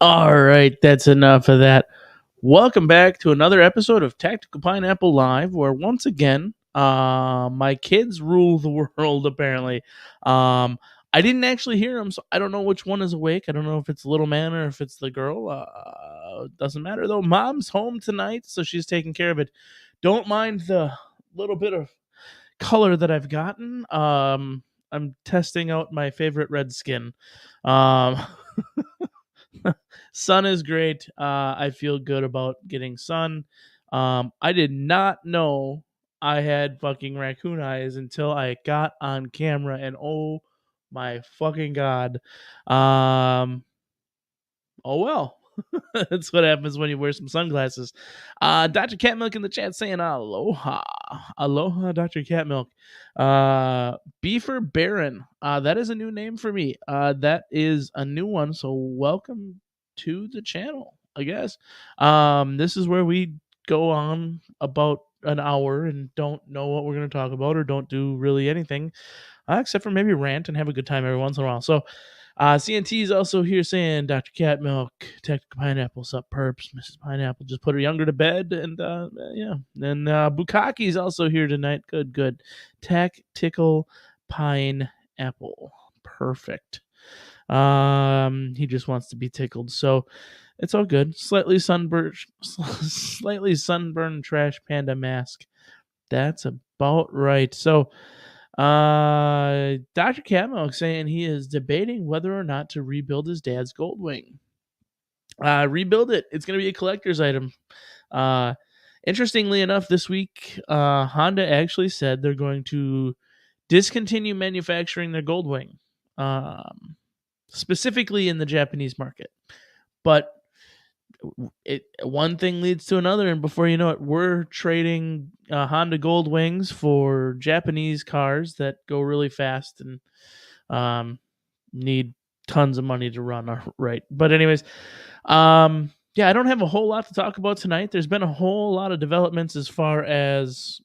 All right, that's enough of that. Welcome back to another episode of Tactical Pineapple Live, where once again, my kids rule the world. Apparently, I didn't actually hear them, so I don't know which one is awake. I don't know if it's the little man or if it's the girl. Doesn't matter though. Mom's home tonight, so she's taking care of it. Don't mind the little bit of color that I've gotten. I'm testing out my favorite red skin. Um, sun is great. I feel good about getting sun. I did not know I had fucking raccoon eyes until I got on camera, and oh my fucking god. Um, oh well. That's what happens when you wear some sunglasses. Dr. Catmilk in the chat saying aloha. Aloha, Dr. Catmilk. Beefer Baron. That is a new name for me. That is a new one. So welcome to the channel, I guess. This is where we go on about an hour and don't know what we're going to talk about or don't do really anything except for maybe rant and have a good time every once in a while. So CNT is also here saying, Dr. Catmilk, Tactical Pineapple, sup perps, Mrs. Pineapple, just put her younger to bed. And yeah. And Bukaki is also here tonight. Good. Tactical Pineapple. Perfect. He just wants to be tickled. So it's all good. Slightly sunburned trash panda mask. That's about right. So Dr. Catmilk saying he is debating whether or not to rebuild his dad's Goldwing. Rebuild it. It's going to be a collector's item. Interestingly enough, this week, Honda actually said they're going to discontinue manufacturing their Goldwing, specifically in the Japanese market. But one thing leads to another, and before you know it, we're trading Honda Gold Wings for Japanese cars that go really fast and need tons of money to run. Right, but anyways, yeah, I don't have a whole lot to talk about tonight. There's been a whole lot of developments as far as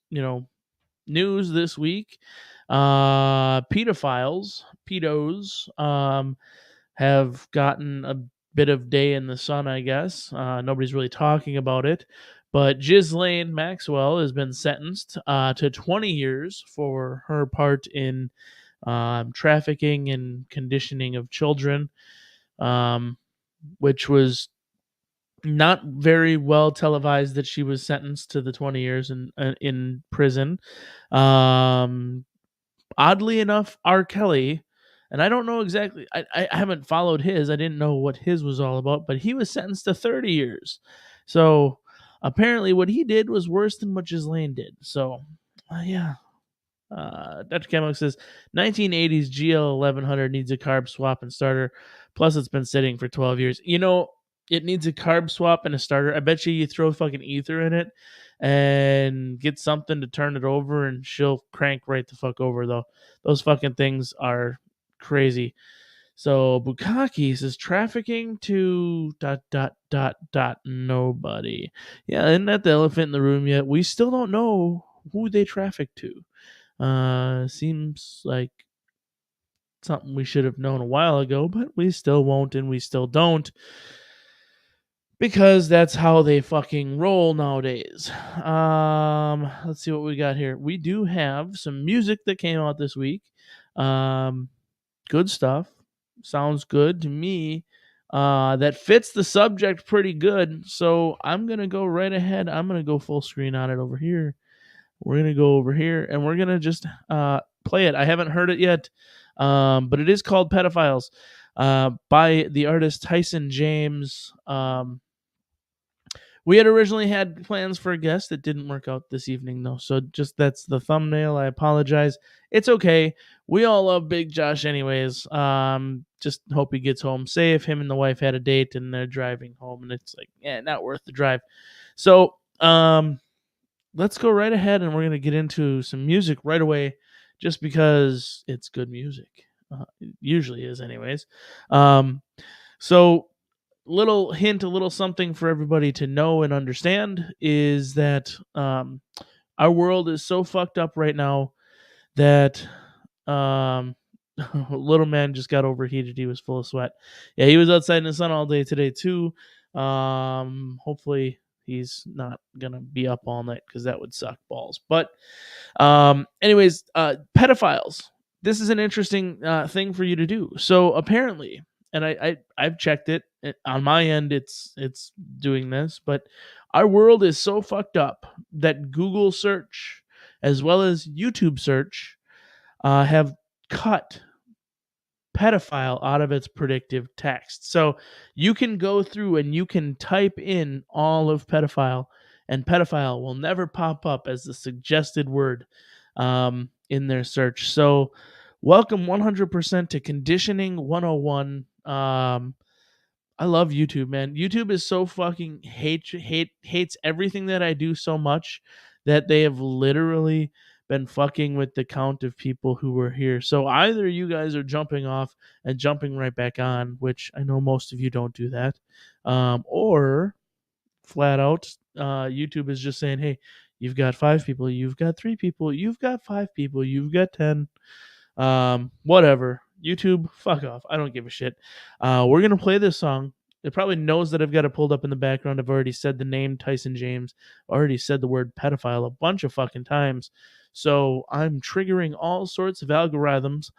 news this week. Pedos, have gotten a bit of day in the sun, I guess. Nobody's really talking about it. But Ghislaine Maxwell has been sentenced to 20 years for her part in trafficking and conditioning of children, which was not very well televised that she was sentenced to the 20 years in prison. Oddly enough, R. Kelly, and I don't know exactly, I haven't followed his. I didn't know what his was all about, but he was sentenced to 30 years. So apparently what he did was worse than what Ghislaine did. So, yeah. Dr. Camel says 1980s GL 1100 needs a carb swap and starter. Plus, it's been sitting for 12 years. It needs a carb swap and a starter. I bet you throw fucking ether in it and get something to turn it over, and she'll crank right the fuck over. Though those fucking things are crazy. So Bukaki says trafficking to ... nobody. Yeah, isn't that the elephant in the room yet? We still don't know who they traffic to. Seems like something we should have known a while ago, but we still won't and we still don't, because that's how they fucking roll nowadays. Let's see what we got here. We do have some music that came out this week. Good stuff. Sounds good to me. That fits the subject pretty good. So I'm gonna go right ahead. I'm gonna go full screen on it over here. We're going to go over here and we're going to just play it. I haven't heard it yet, but it is called Pedophiles by the artist Tyson James. We had originally had plans for a guest that didn't work out this evening, though. So just that's the thumbnail. I apologize. It's okay. We all love Big Josh anyways. Just hope he gets home safe. Him and the wife had a date and they're driving home and it's like, not worth the drive. So, let's go right ahead and we're going to get into some music right away just because it's good music. It usually is anyways. So little hint, a little something for everybody to know and understand is that our world is so fucked up right now that Little man just got overheated. He was full of sweat. Yeah, he was outside in the sun all day today too. Hopefully he's not gonna be up all night because that would suck balls. But anyways, pedophiles. This is an interesting thing for you to do. So apparently, and I've checked it on my end. It's doing this, but our world is so fucked up that Google search as well as YouTube search have cut pedophile out of its predictive text. So you can go through and you can type in all of pedophile, and pedophile will never pop up as the suggested word in their search. So welcome 100% to Conditioning 101. I love YouTube, man. YouTube is so fucking hates everything that I do so much that they have literally been fucking with the count of people who were here. So either you guys are jumping off and jumping right back on, which I know most of you don't do that, or flat out, YouTube is just saying, hey, you've got 5 people, you've got 3 people, you've got 5 people, you've got 10. Whatever. YouTube, fuck off. I don't give a shit. We're gonna play this song. It probably knows that I've got it pulled up in the background. I've already said the name Tyson James. Already said the word pedophile a bunch of fucking times. So I'm triggering all sorts of algorithms.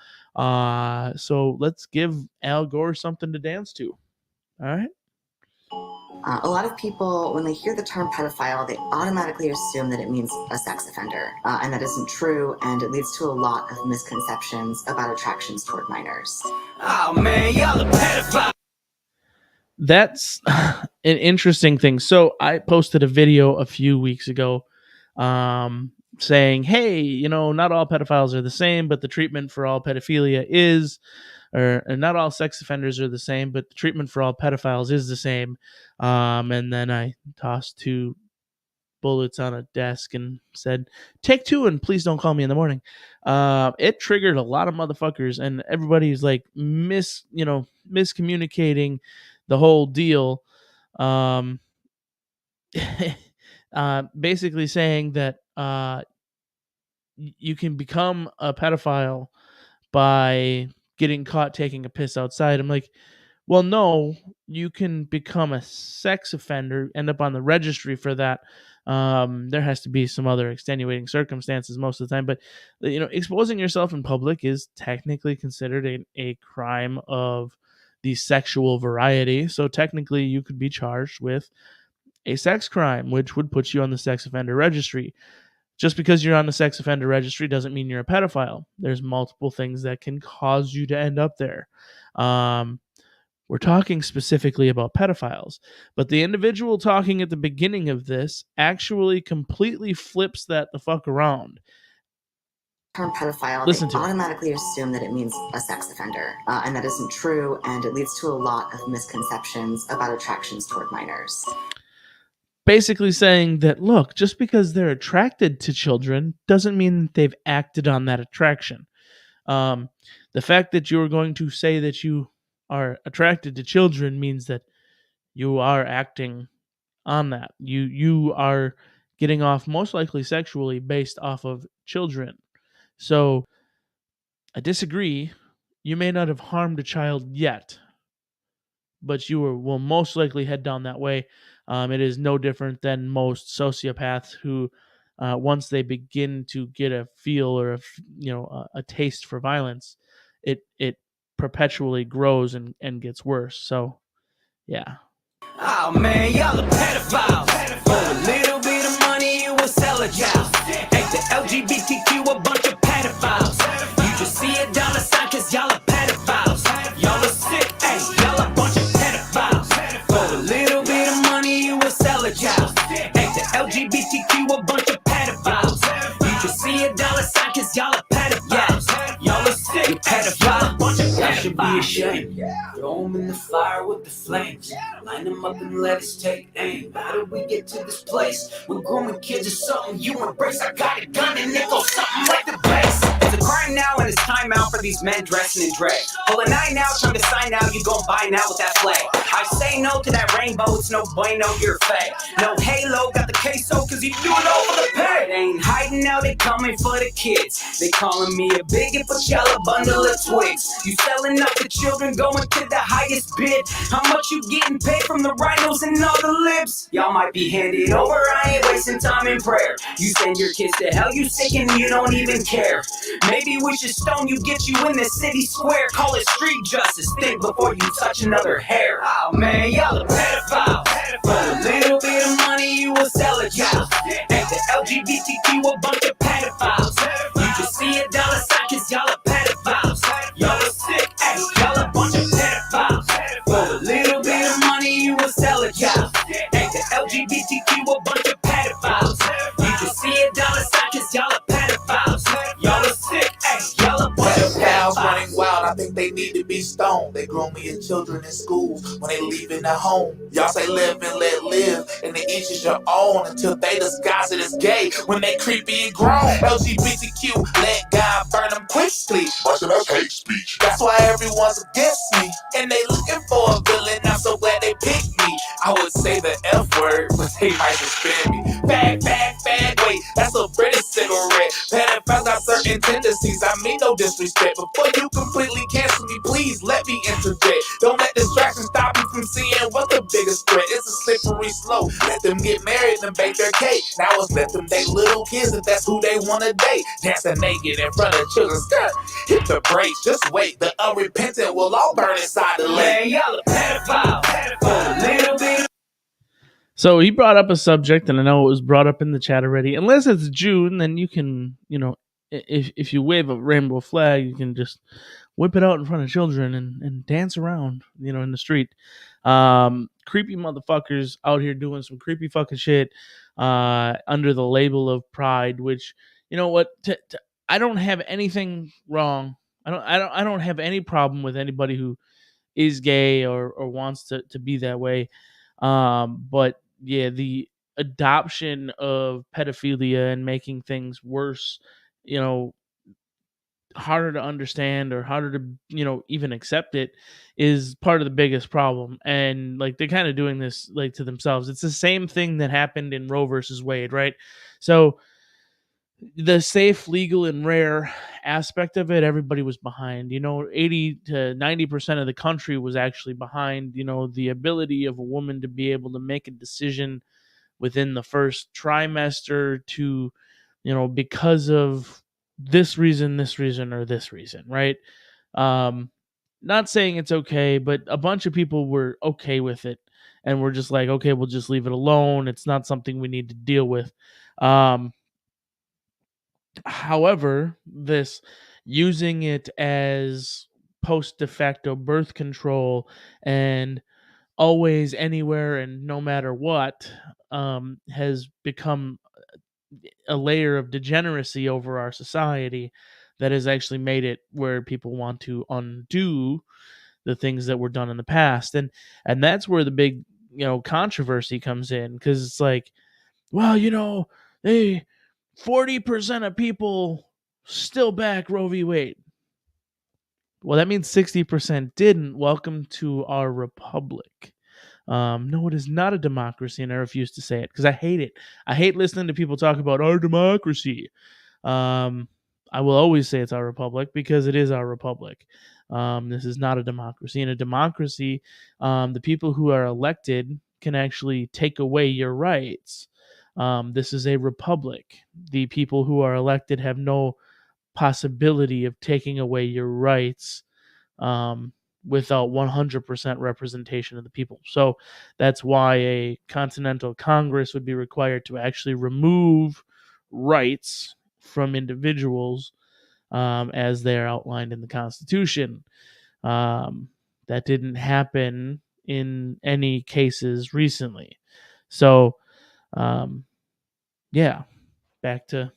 So let's give Al Gore something to dance to. All right. A lot of people, when they hear the term pedophile, they automatically assume that it means a sex offender, and that isn't true, and it leads to a lot of misconceptions about attractions toward minors. Oh man, y'all a pedophile. That's an interesting thing. So I posted a video a few weeks ago saying, hey, not all pedophiles are the same, but the treatment for all pedophilia is, or not all sex offenders are the same, but the treatment for all pedophiles is the same. And then I tossed 2 bullets on a desk and said, take 2 and please don't call me in the morning. It triggered a lot of motherfuckers, and everybody's like miscommunicating the whole deal. Basically saying that you can become a pedophile by getting caught taking a piss outside. I'm like, well, no, you can become a sex offender, end up on the registry for that. There has to be some other extenuating circumstances most of the time, but exposing yourself in public is technically considered a crime of the sexual variety. So technically you could be charged with a sex crime, which would put you on the sex offender registry. Just because you're on the sex offender registry doesn't mean you're a pedophile. There's multiple things that can cause you to end up there. We're talking specifically about pedophiles, but the individual talking at the beginning of this actually completely flips that the fuck around. Term pedophile, Listen they to it. automatically assume that it means a sex offender, and that isn't true, and it leads to a lot of misconceptions about attractions toward minors. Basically saying that, look, just because they're attracted to children doesn't mean that they've acted on that attraction. The fact that you're going to say that you are attracted to children means that you are acting on that. You are getting off most likely sexually based off of children. So I disagree. You may not have harmed a child yet, but you will most likely head down that way. It is no different than most sociopaths who, once they begin to get a feel or a taste for violence, it perpetually grows and gets worse. So, yeah. Oh man, y'all a pedophile. For a little bit of money, you will sell a child. Ain't the LGBTQ a bunch of pedophiles? You just see a dollar sign 'cause y'all are pedophiles. Y'all are sick, hey, y'all a bunch of pedophiles. For a little bit of money, you will sell a child. Ain't the LGBTQ a bunch of pedophiles? You just see a dollar sign 'cause y'all are pedophiles. Y'all are sick, you pedophiles. Y'all should be ashamed. Throw them in the fire with the flames. Line them up and let us take aim. How did we get to this place? When grooming kids is something you embrace. I got a gun and it goes something like the bass. It's a crime now and it's time out for for these men dressing in drag. Pull a 9 out, trying to sign out, you gon' buy now with that flag. I say no to that rainbow, it's no bueno, you're a fag. No halo, got the queso, cause you do it over the peg. They ain't hiding now, they coming for the kids. They calling me a bigot, but y'all a bundle of twigs. You selling up the children, going to the highest bid. How much you getting paid from the rhinos and all the libs? Y'all might be handed over, I ain't wasting time in prayer. You send your kids to hell, you sick and you don't even care. Maybe wish a stone you get you in the city square. Call it street justice, think before you touch another hair. Oh man, y'all a pedophile. For a little bit of money, you will sell a child. Ain't the LGBTQ a bunch of pedophiles? You just see a dollar sign cause y'all are pedophiles. Y'all are sick, ay, y'all a bunch of pedophiles. For a little bit of money, you will sell a child. Ain't the LGBTQ a bunch of pedophiles? You just see a dollar sign cause y'all are pedophiles. Y'all are sick, ay, y'all a bunch of Pedophiles pedophiles. running wild, I think they need to be stoned. They groom your children in schools when they leaving their home. Y'all say live and let live, and then each is your own until they disguise it as gay when they creepy and grown. LGBTQ, let God burn them quickly. Watching that's hate speech. That's why everyone's against me, and they looking for a villain. I'm so glad they picked me. I would say the F word, but they might suspend me. Fag, fag, fag, wait, that's a British cigarette. Pedophiles got certain tendencies, I mean no disrespect. Before you completely cancel me, please let me interject. Don't let distraction stop you from seeing what the biggest threat. It's a slippery slope. Let them get married and bake their cake. Now it's let them date little kids if that's who they wanna date. Dancing naked in front of children, skirt. Hit the brakes, just wait. The unrepentant will all burn inside the lake. Man, y'all a pedophile. For a little bit. So he brought up a subject, and I know it was brought up in the chat already. Unless it's June, then you can, if you wave a rainbow flag, you can just whip it out in front of children and dance around, in the street. Creepy motherfuckers out here doing some creepy fucking shit under the label of pride, which, you know what, I don't have anything wrong. I don't have any problem with anybody who is gay or wants to be that way. But yeah, the adoption of pedophilia and making things worse, harder to understand or harder to, even accept it is part of the biggest problem. And like, they're kind of doing this like to themselves. It's the same thing that happened in Roe versus Wade, right? So the safe, legal, and rare aspect of it, everybody was behind. 80 to 90% of the country was actually behind, the ability of a woman to be able to make a decision within the first trimester to, because of this reason, or this reason, right? Not saying it's okay, but a bunch of people were okay with it. And we're just like, okay, we'll just leave it alone. It's not something we need to deal with. However, this using it as post de facto birth control and always, anywhere, and no matter what, has become a layer of degeneracy over our society that has actually made it where people want to undo the things that were done in the past. And that's where the big, controversy comes in, because it's like, well, 40% of people still back Roe v. Wade. Well, that means 60% didn't. Welcome to our republic. No, it is not a democracy, and I refuse to say it because I hate it. I hate listening to people talk about our democracy. I will always say it's our republic because it is our republic. This is not a democracy. In a democracy, the people who are elected can actually take away your rights. This is a republic. The people who are elected have no possibility of taking away your rights without 100% representation of the people. So that's why a continental Congress would be required to actually remove rights from individuals as they are outlined in the Constitution. That didn't happen in any cases recently. So, yeah, back to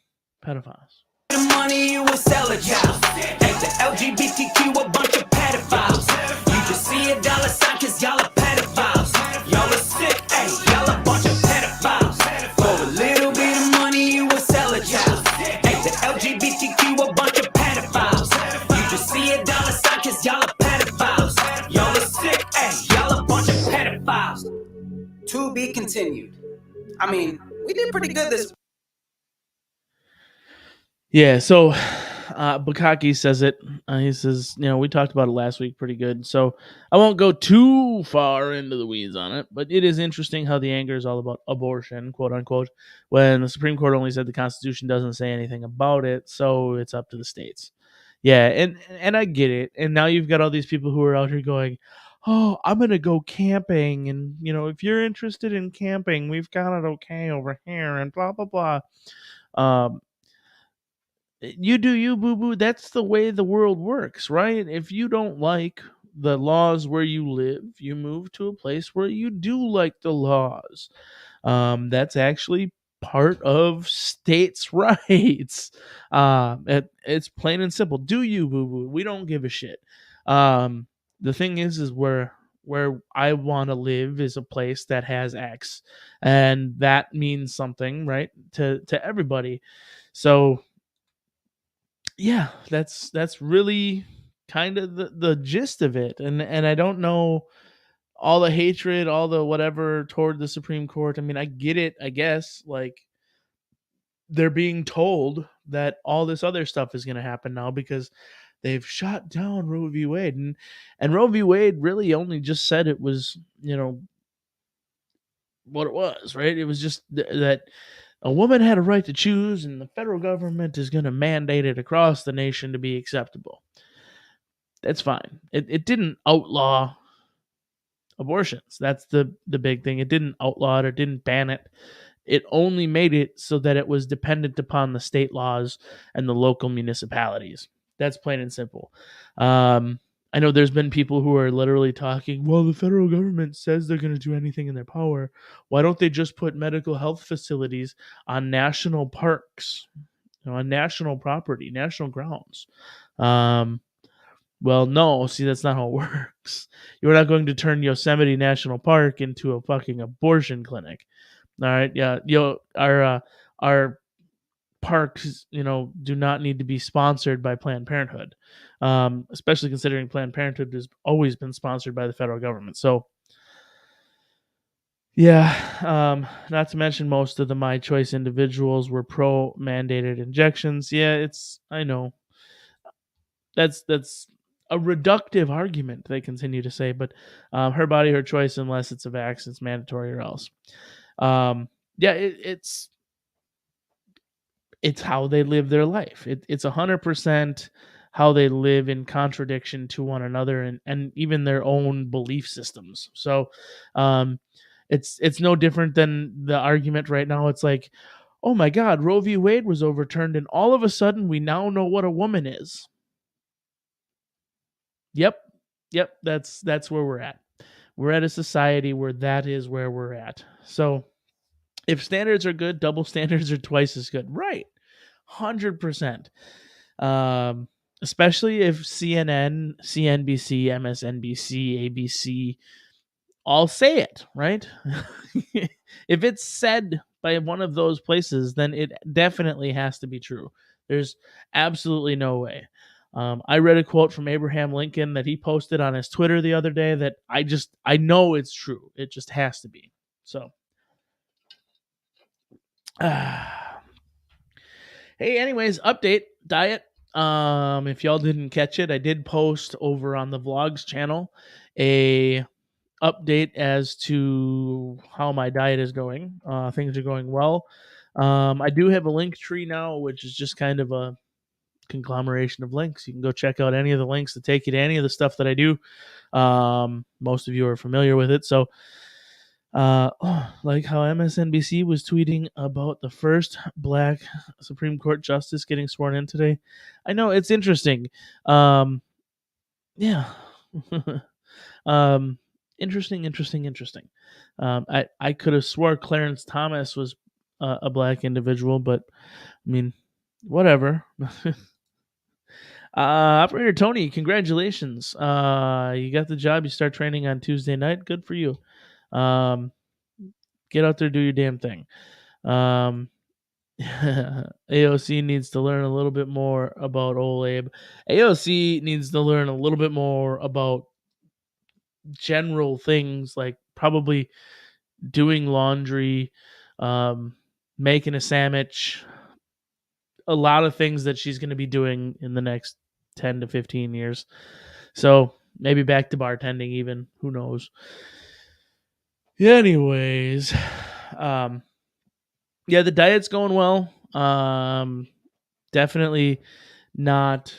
pedophiles. The money you will sell a child. Ain't the LGBTQ a bunch of pedophiles? You just see a dollar sign cause y'all are pedophiles. Y'all are sick, ay, y'all a bunch of pedophiles. For a little bit of money you will sell a child. Ain't the LGBTQ a bunch of pedophiles? You just see continued. I mean, we did pretty good this. Yeah, so Bukaki says it. He says, we talked about it last week pretty good. So I won't go too far into the weeds on it, but it is interesting how the anger is all about abortion, quote unquote, when the Supreme Court only said the Constitution doesn't say anything about it, so it's up to the states. Yeah, and I get it. And now you've got all these people who are out here going, oh, I'm going to go camping. And, if you're interested in camping, we've got it okay over here and blah, blah, blah. You do you, boo-boo. That's the way the world works, right? If you don't like the laws where you live, you move to a place where you do like the laws. That's actually part of states' rights. It's plain and simple. Do you, boo-boo? We don't give a shit. The thing is where I want to live is a place that has X, and that means something, right, to everybody. So yeah, that's really kind of the gist of it. And I don't know all the hatred, all the whatever toward the Supreme Court. I mean, I get it, I guess. Like, they're being told that all this other stuff is going to happen now because they've shot down Roe v. Wade. And Roe v. Wade really only just said it was, what it was, right? It was just that a woman had a right to choose, and the federal government is going to mandate it across the nation to be acceptable. That's fine. It didn't outlaw abortions. That's the big thing. It didn't outlaw it or didn't ban it. It only made it so that it was dependent upon the state laws and the local municipalities. That's plain and simple. I know there's been people who are literally talking, well, the federal government says they're going to do anything in their power. Why don't they just put medical health facilities on national parks, on national property, national grounds? Well, no, see, that's not how it works. You're not going to turn Yosemite National Park into a fucking abortion clinic. All right, yeah, our parks, do not need to be sponsored by Planned Parenthood, especially considering Planned Parenthood has always been sponsored by the federal government. So, yeah, not to mention most of the My Choice individuals were pro-mandated injections. Yeah, I know. That's a reductive argument, they continue to say, but her body, her choice, unless it's a vax, it's mandatory or else. It's how they live their life. It's 100% how they live in contradiction to one another and even their own belief systems. So it's no different than the argument right now. It's like, oh my God, Roe v. Wade was overturned, and all of a sudden we now know what a woman is. Yep, that's where we're at. We're at a society where that is where we're at. So if standards are good, double standards are twice as good. Right. 100%. Especially if CNN, CNBC, MSNBC, ABC all say it, right? If it's said by one of those places, then it definitely has to be true. There's absolutely no way. I read a quote from Abraham Lincoln that he posted on his Twitter the other day that I know it's true. It just has to be. So, hey, anyways, update diet. If y'all didn't catch it, I did post over on the vlogs channel a update as to how my diet is going. Things are going well. I do have a link tree now, which is just kind of a conglomeration of links. You can go check out any of the links that take you to any of the stuff that I do. Most of you are familiar with it. So, like how MSNBC was tweeting about the first Black Supreme Court justice getting sworn in today. I know, it's interesting. Yeah. Interesting. I could have swore Clarence Thomas was a Black individual, but I mean, whatever. Operator Tony, congratulations. You got the job. You start training on Tuesday night. Good for you. Get out there, do your damn thing. AOC needs to learn a little bit more about old Abe. AOC needs to learn a little bit more about general things, like probably doing laundry, making a sandwich, a lot of things that she's going to be doing in the next 10 to 15 years. So maybe back to bartending even, who knows. Anyways, yeah, the diet's going well. Definitely not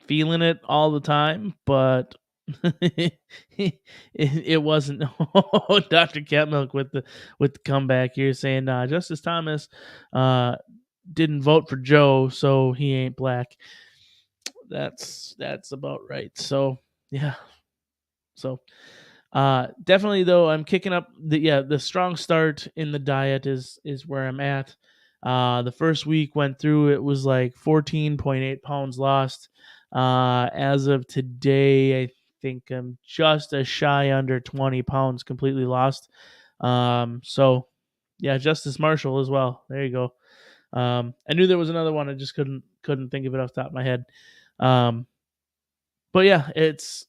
feeling it all the time, but it wasn't. Oh, Dr. Catmilk with the comeback here saying Justice Thomas didn't vote for Joe, so he ain't black. That's about right. So yeah. So definitely though, I'm kicking up the strong start in the diet is where I'm at. The first week went through, it was like 14.8 pounds lost. As of today, I think I'm just a shy under 20 pounds completely lost. So yeah, Justice Marshall as well. There you go. I knew there was another one. I just couldn't think of it off the top of my head. But yeah, it's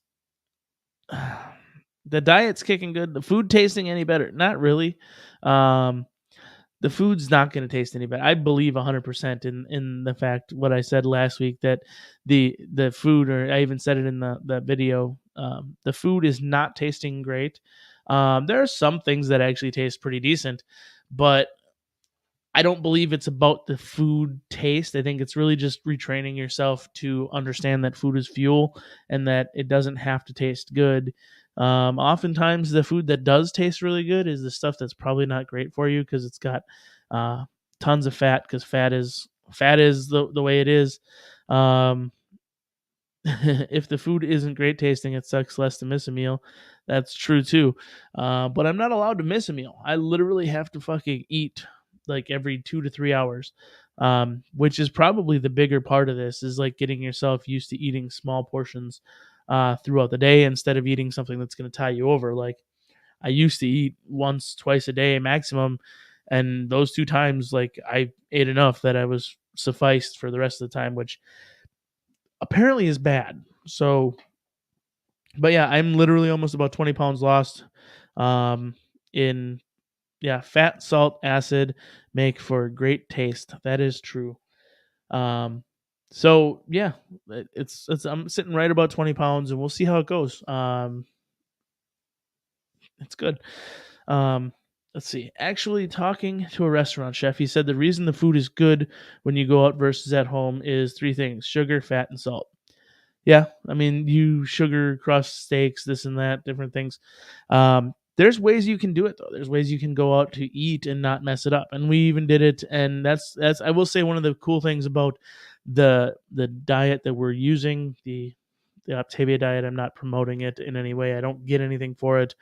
the diet's kicking good. The food tasting any better? Not really. The food's not going to taste any better. I believe 100% in the fact what I said last week, that the food, or I even said it in the video, the food is not tasting great. There are some things that actually taste pretty decent, but I don't believe it's about the food taste. I think it's really just retraining yourself to understand that food is fuel and that it doesn't have to taste good. Oftentimes, the food that does taste really good is the stuff that's probably not great for you because it's got tons of fat. Because fat is the way it is. If the food isn't great tasting, it sucks less to miss a meal. That's true too. But I'm not allowed to miss a meal. I literally have to fucking eat like every 2 to 3 hours, which is probably the bigger part of this, is like getting yourself used to eating small portions throughout the day instead of eating something that's going to tie you over. Like I used to eat once, twice a day maximum, and those 2 times, like I ate enough that I was sufficed for the rest of the time, which apparently is bad. So, but yeah, I'm literally almost about 20 pounds lost. Fat, salt, acid make for great taste. That is true. So yeah, it's I'm sitting right about 20 pounds, and we'll see how it goes. It's good. Let's see. Actually, talking to a restaurant chef, he said the reason the food is good when you go out versus at home is 3 things: sugar, fat, and salt. Yeah, I mean, you sugar crust steaks, this and that, different things. There's ways you can do it though. There's ways you can go out to eat and not mess it up. And we even did it. And that's I will say one of the cool things about the diet that we're using, the Optavia diet. I'm not promoting it in any way. I don't get anything for it.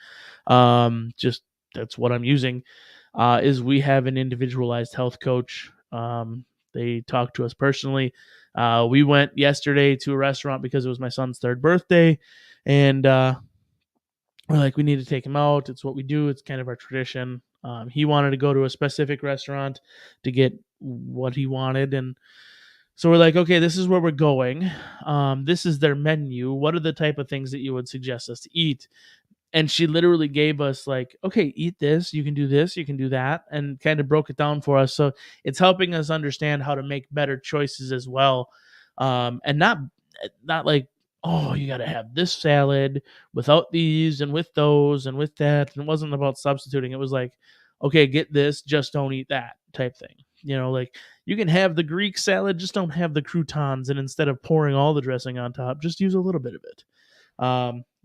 Just that's what I'm using. Is we have an individualized health coach. They talk to us personally. We went yesterday to a restaurant because it was my son's 3rd birthday, and we're like, we need to take him out. It's what we do. It's kind of our tradition. He wanted to go to a specific restaurant to get what he wanted, and so we're like, okay, this is where we're going. This is their menu. What are the type of things that you would suggest us to eat? And she literally gave us like, okay, eat this, you can do this, you can do that, and kind of broke it down for us. So it's helping us understand how to make better choices as well. And not like, oh, you got to have this salad without these and with those and with that. And it wasn't about substituting. It was like, okay, get this, just don't eat that type thing. You know, like you can have the Greek salad, just don't have the croutons. And instead of pouring all the dressing on top, just use a little bit of it.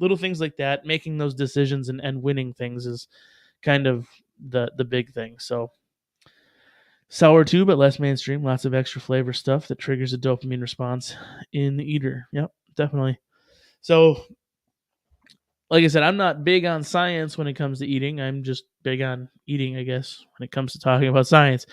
Little things like that, making those decisions and winning things is kind of the big thing. So sour too, but less mainstream, lots of extra flavor stuff that triggers a dopamine response in the eater. Yep, definitely. So like I said, I'm not big on science when it comes to eating. I'm just big on eating, I guess, when it comes to talking about science.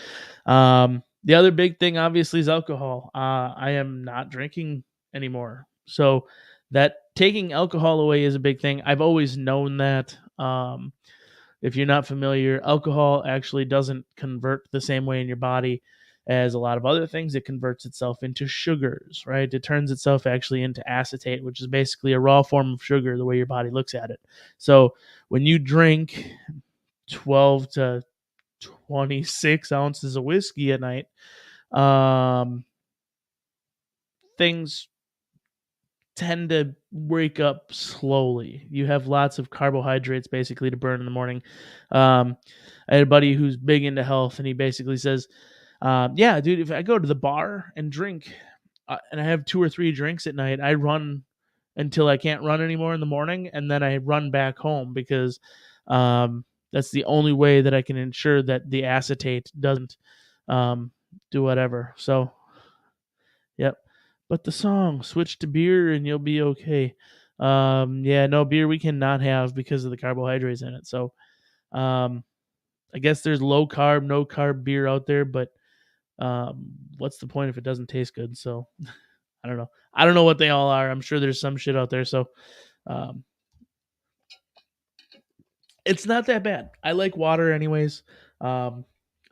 The other big thing obviously is alcohol. I am not drinking anymore. So that taking alcohol away is a big thing. I've always known that. If you're not familiar, alcohol actually doesn't convert the same way in your body as a lot of other things, it converts itself into sugars, right? It turns itself actually into acetate, which is basically a raw form of sugar, the way your body looks at it. So when you drink 12 to 26 ounces of whiskey at night, things tend to wake up slowly. You have lots of carbohydrates basically to burn in the morning. I had a buddy who's big into health, and he basically says, yeah, dude, if I go to the bar and drink and I have 2 or 3 drinks at night, I run until I can't run anymore in the morning, and then I run back home because that's the only way that I can ensure that the acetate doesn't do whatever. So, yep. But the song, switch to beer and you'll be okay. Yeah, no, beer we cannot have because of the carbohydrates in it. So, I guess there's low carb, no carb beer out there, but what's the point if it doesn't taste good? So, I don't know. I don't know what they all are. I'm sure there's some shit out there. So, it's not that bad. I like water anyways. I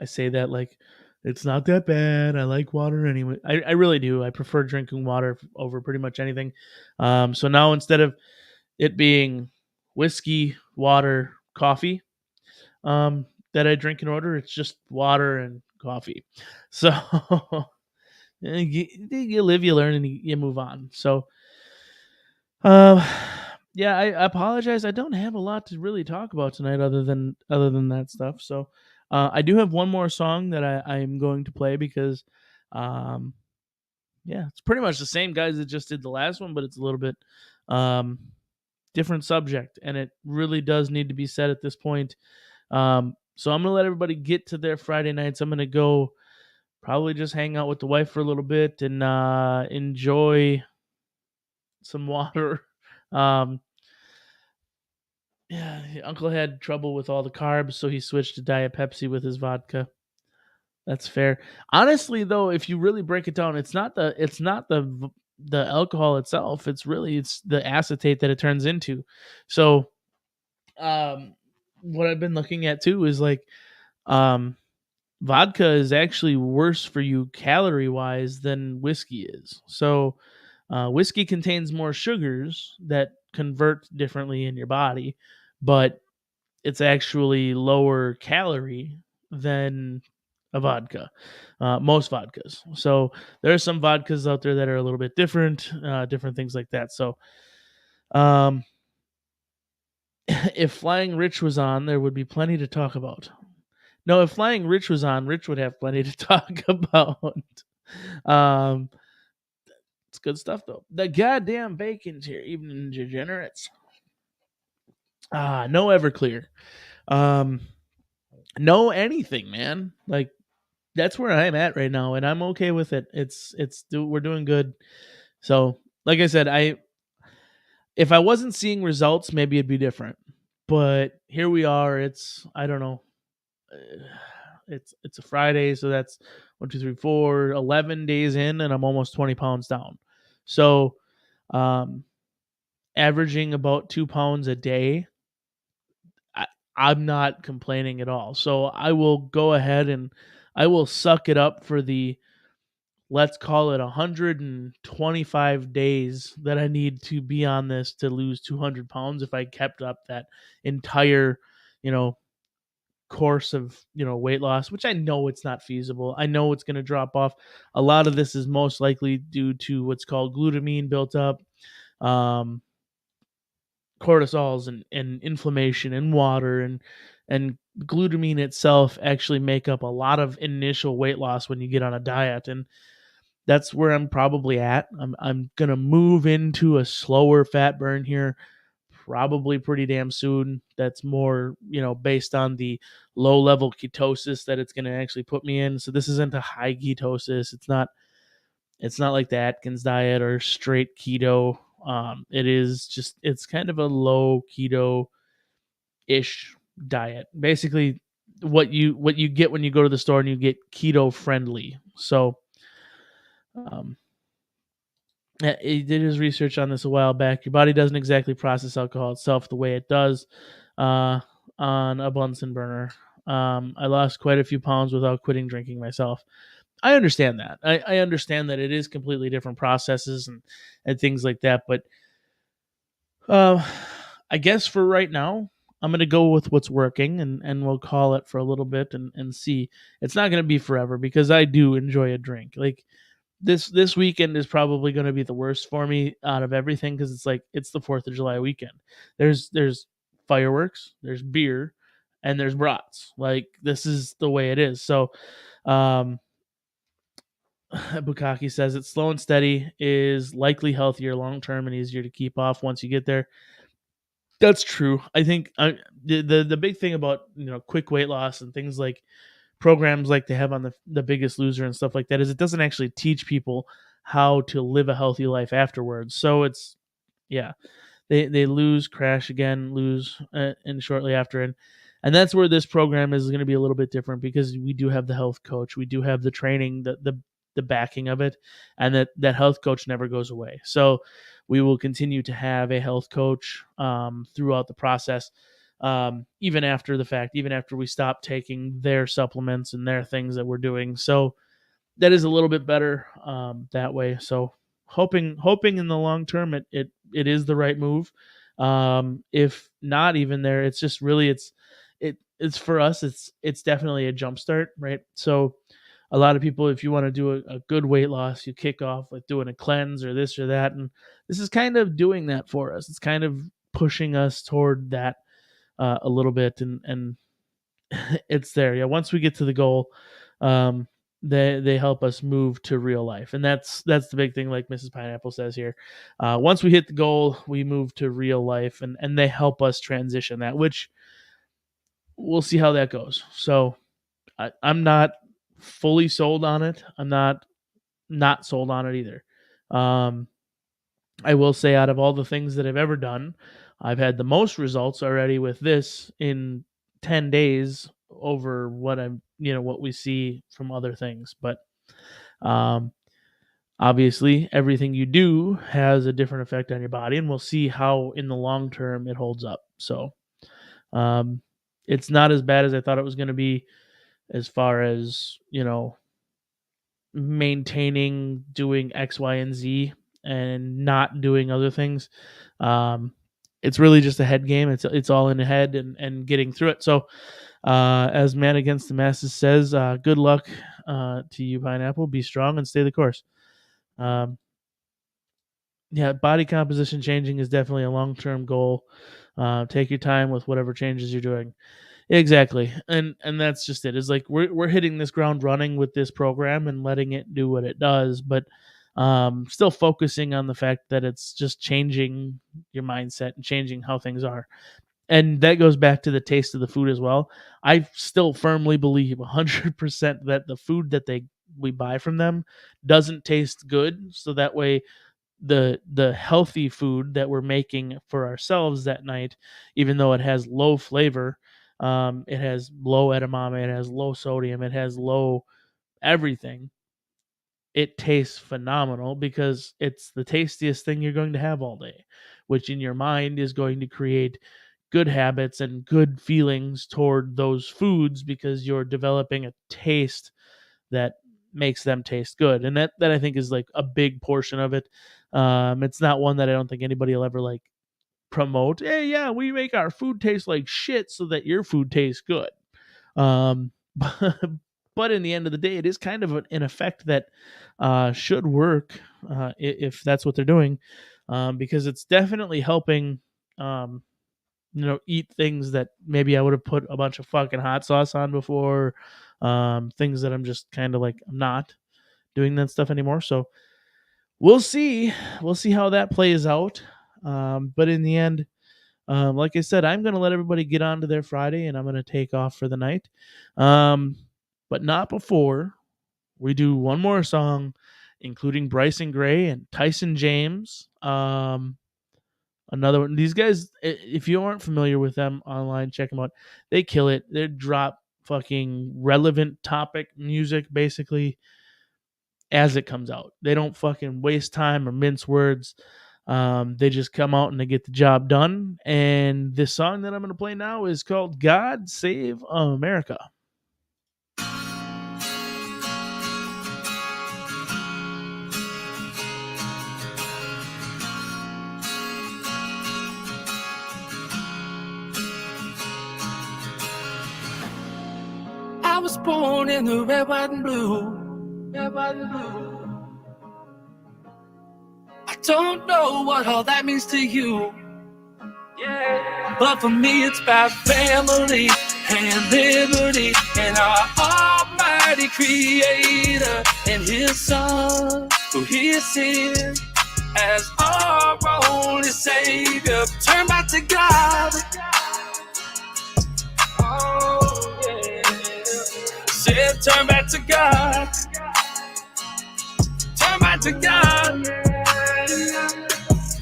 say that like it's not that bad. I like water anyway. I really do. I prefer drinking water over pretty much anything. So now instead of it being whiskey, water, coffee that I drink in order, it's just water and coffee. So you live, you learn, and you move on. So, yeah, I apologize. I don't have a lot to really talk about tonight, other than that stuff. So, I do have one more song that I'm going to play because, yeah, it's pretty much the same guys that just did the last one, but it's a little bit different subject, and it really does need to be said at this point. So I'm gonna let everybody get to their Friday nights. I'm gonna go probably just hang out with the wife for a little bit and enjoy some water. Yeah, Uncle had trouble with all the carbs, so he switched to Diet Pepsi with his vodka. That's fair. Honestly, though, if you really break it down, it's not the alcohol itself. It's the acetate that it turns into. So, what I've been looking at too is like, vodka is actually worse for you calorie wise than whiskey is. So, whiskey contains more sugars that convert differently in your body, but it's actually lower calorie than a vodka, most vodkas. So there are some vodkas out there that are a little bit different, different things like that. So, if Flying Rich was on, there would be plenty to talk about. No, if Flying Rich was on, Rich would have plenty to talk about. It's good stuff though. The goddamn bacon's here, evening degenerates. No Everclear. No anything, man. Like that's where I'm at right now, and I'm okay with it. We're doing good. So, like I said, if I wasn't seeing results, maybe it'd be different. But here we are. I don't know. It's a Friday, so that's 1, 2, 3, 4, 11 days in, and I'm almost 20 pounds down. So, averaging about 2 pounds a day, I'm not complaining at all. So I will go ahead and I will suck it up for the, let's call it 125 days that I need to be on this to lose 200 pounds if I kept up that entire, course of, weight loss, which I know it's not feasible. I know it's going to drop off. A lot of this is most likely due to what's called glutamine built up, cortisols and inflammation and water and glutamine itself actually make up a lot of initial weight loss when you get on a diet, and that's where I'm probably at. I'm gonna move into a slower fat burn here probably pretty damn soon. That's more, based on the low level ketosis that it's going to actually put me in. So this isn't a high ketosis. It's not like the Atkins diet or straight keto. It's kind of a low keto ish diet. Basically what you get when you go to the store and you get keto friendly. So, he did his research on this a while back. Your body doesn't exactly process alcohol itself the way it does on a Bunsen burner. I lost quite a few pounds without quitting drinking myself. I understand that. I understand that it is completely different processes and things like that. But I guess for right now, I'm going to go with what's working, and we'll call it for a little bit and see. It's not going to be forever because I do enjoy a drink. Like this weekend is probably going to be the worst for me out of everything because it's like it's the 4th of July weekend. There's fireworks, there's beer, and there's brats. Like this is the way it is. So Bukaki says it's slow and steady is likely healthier long term and easier to keep off once you get there. That's true. I think the big thing about quick weight loss and things like programs like they have on the Biggest Loser and stuff like that is it doesn't actually teach people how to live a healthy life afterwards. So it's they lose, crash again, lose, and shortly after, and that's where this program is going to be a little bit different because we do have the health coach, we do have the training, the backing of it, and that health coach never goes away. So we will continue to have a health coach throughout the process, even after the fact, even after we stop taking their supplements and their things that we're doing. So that is a little bit better that way. So hoping in the long term it is the right move. If not even there, it's just really it's for us. It's definitely a jump start, right? So a lot of people, if you want to do a good weight loss, you kick off with doing a cleanse or this or that, and this is kind of doing that for us. It's kind of pushing us toward that a little bit, and it's there. Yeah, once we get to the goal, they help us move to real life, and that's the big thing. Like Mrs. Pineapple says here, once we hit the goal, we move to real life, and they help us transition that, which we'll see how that goes. So I'm not fully sold on it. I'm not sold on it either. I will say out of all the things that I've ever done, I've had the most results already with this in 10 days over what what we see from other things. But obviously everything you do has a different effect on your body, and we'll see how in the long term it holds up. So it's not as bad as I thought it was going to be as far as, maintaining doing X, Y, and Z and not doing other things. It's really just a head game. It's all in the head and getting through it. So as Man Against the Masses says, good luck to you, Pineapple. Be strong and stay the course. Body composition changing is definitely a long-term goal. Take your time with whatever changes you're doing. Exactly. And that's just it. It's like we're hitting this ground running with this program and letting it do what it does, but still focusing on the fact that it's just changing your mindset and changing how things are. And that goes back to the taste of the food as well. I still firmly believe 100% that the food that we buy from them doesn't taste good. So that way the healthy food that we're making for ourselves that night, even though it has low flavor, it has low edamame, it has low sodium, it has low everything, it tastes phenomenal because it's the tastiest thing you're going to have all day, which in your mind is going to create good habits and good feelings toward those foods because you're developing a taste that makes them taste good. And that I think is like a big portion of it. It's not one that I don't think anybody will ever like promote. Hey, yeah, we make our food taste like shit so that your food tastes good. But in the end of the day, it is kind of an effect that should work if that's what they're doing, because it's definitely helping, eat things that maybe I would have put a bunch of fucking hot sauce on before, things that I'm just kind of like, I'm not doing that stuff anymore. So we'll see how that plays out. But in the end, like I said, I'm going to let everybody get on to their Friday and I'm going to take off for the night. But not before we do one more song, including Bryson Gray and Tyson James. Another one. These guys, if you aren't familiar with them online, check them out. They kill it. They drop fucking relevant topic music basically as it comes out. They don't fucking waste time or mince words. They just come out and they get the job done. And this song that I'm going to play now is called God Save America. was born in the red, white, and blue. Red, white, and blue. I don't know what all that means to you. Yeah. But for me, it's about family and liberty and our almighty creator and his son, who he sent as our only savior. Turn back to God. Oh, yeah. Said, turn back to God. Turn back to God.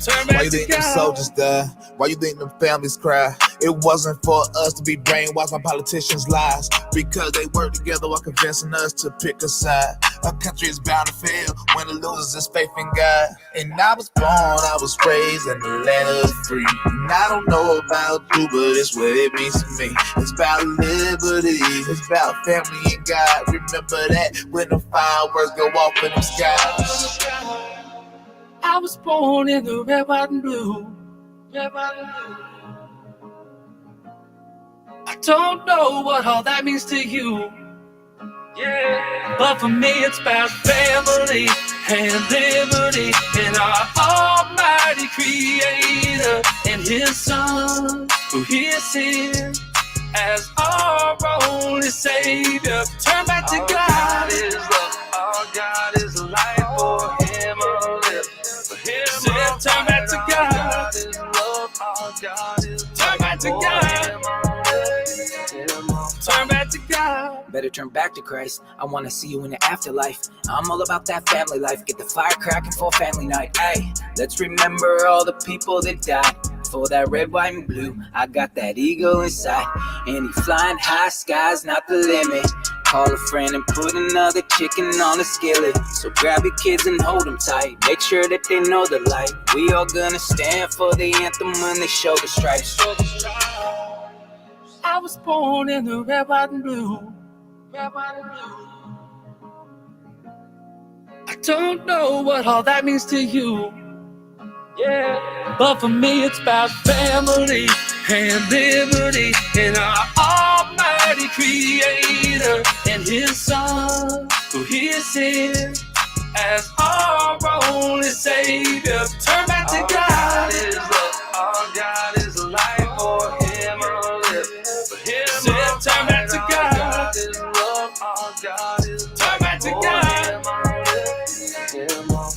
Turn Why back you to think them God. soldiers die? Why you think them families cry? It wasn't for us to be brainwashed by politicians' lies, because they work together while convincing us to pick a side. Our country is bound to fail when it loses its faith in God. And I was born, I was raised in the land of the free. And I don't know about you, but it's what it means to me. It's about liberty, it's about family and God. Remember that when the fireworks go off in the skies. I was born in the red, white, and blue. Red, white, and blue. I don't know what all that means to you. Yeah. But for me, it's about family and liberty and our almighty creator and his son, who he sent as our only savior. Turn back to God. God is love. Our God is life. For him I'll live. For him I'll turn back to God. God is love. Our God is turn back to God. Turn back to God. Better turn back to Christ. I wanna see you in the afterlife. I'm all about that family life. Get the fire cracking for family night. Hey, let's remember all the people that died for that red, white, and blue. I got that eagle inside, and he flying high, sky's not the limit. Call a friend and put another chicken on the skillet. So grab your kids and hold them tight. Make sure that they know the light. We all gonna stand for the anthem when they show the stripes. I was born in the red, white, and blue. Red, white, and blue. I don't know what all that means to you. Yeah. But for me, it's about family and liberty and our almighty creator and his son, who he sent as our only savior. Turn back to God. God is love. Our God is life. For him I'll live. For him I'll turn back to God. God is love. Our God is life. Turn back to God.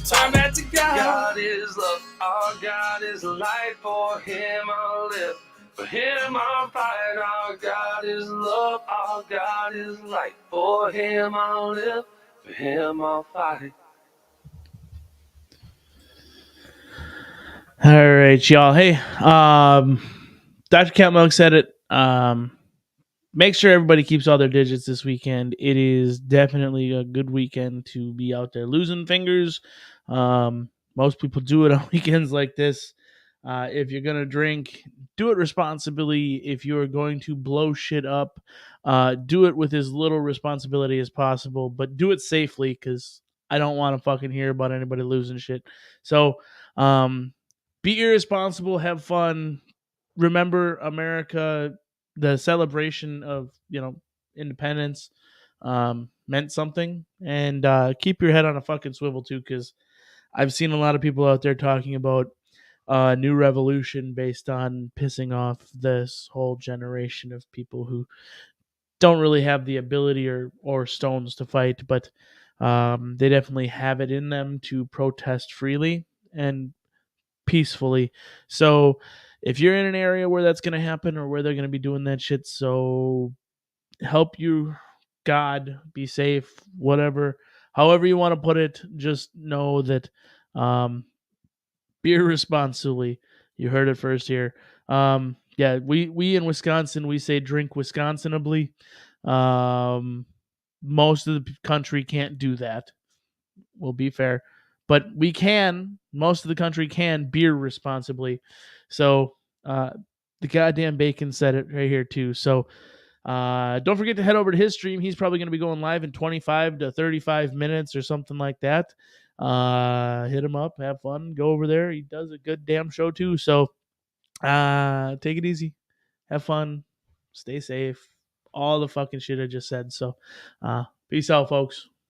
Turn back to God. God is love. Our God is life. For him I'll live. For him I'll fight. Our God is love. Our God is life. For him I'll live. For him I'll fight. All right, y'all. Hey, Dr. Cat Milk said it. Make sure everybody keeps all their digits this weekend. It is definitely a good weekend to be out there losing fingers. Most people do it on weekends like this. If you're going to drink, do it responsibly. If you're going to blow shit up, do it with as little responsibility as possible, but do it safely, because I don't want to fucking hear about anybody losing shit. So, be irresponsible, have fun. Remember America, the celebration of, independence meant something, and keep your head on a fucking swivel too, because I've seen a lot of people out there talking about new revolution based on pissing off this whole generation of people who don't really have the ability or stones to fight, but they definitely have it in them to protest freely and peacefully. So if you're in an area where that's going to happen or where they're going to be doing that shit, so help you God, be safe, whatever, however you want to put it, just know that beer responsibly. You heard it first here. Yeah, we in Wisconsin, we say drink Wisconsinably. Most of the country can't do that. We'll be fair, but we can. Most of the country can beer responsibly. So the goddamn Bacon said it right here too. So don't forget to head over to his stream. He's probably going to be going live in 25 to 35 minutes or something like that. Hit him up, have fun, go over there. He does a good damn show too. So take it easy, have fun, stay safe, all the fucking shit I just said. So, peace out, folks.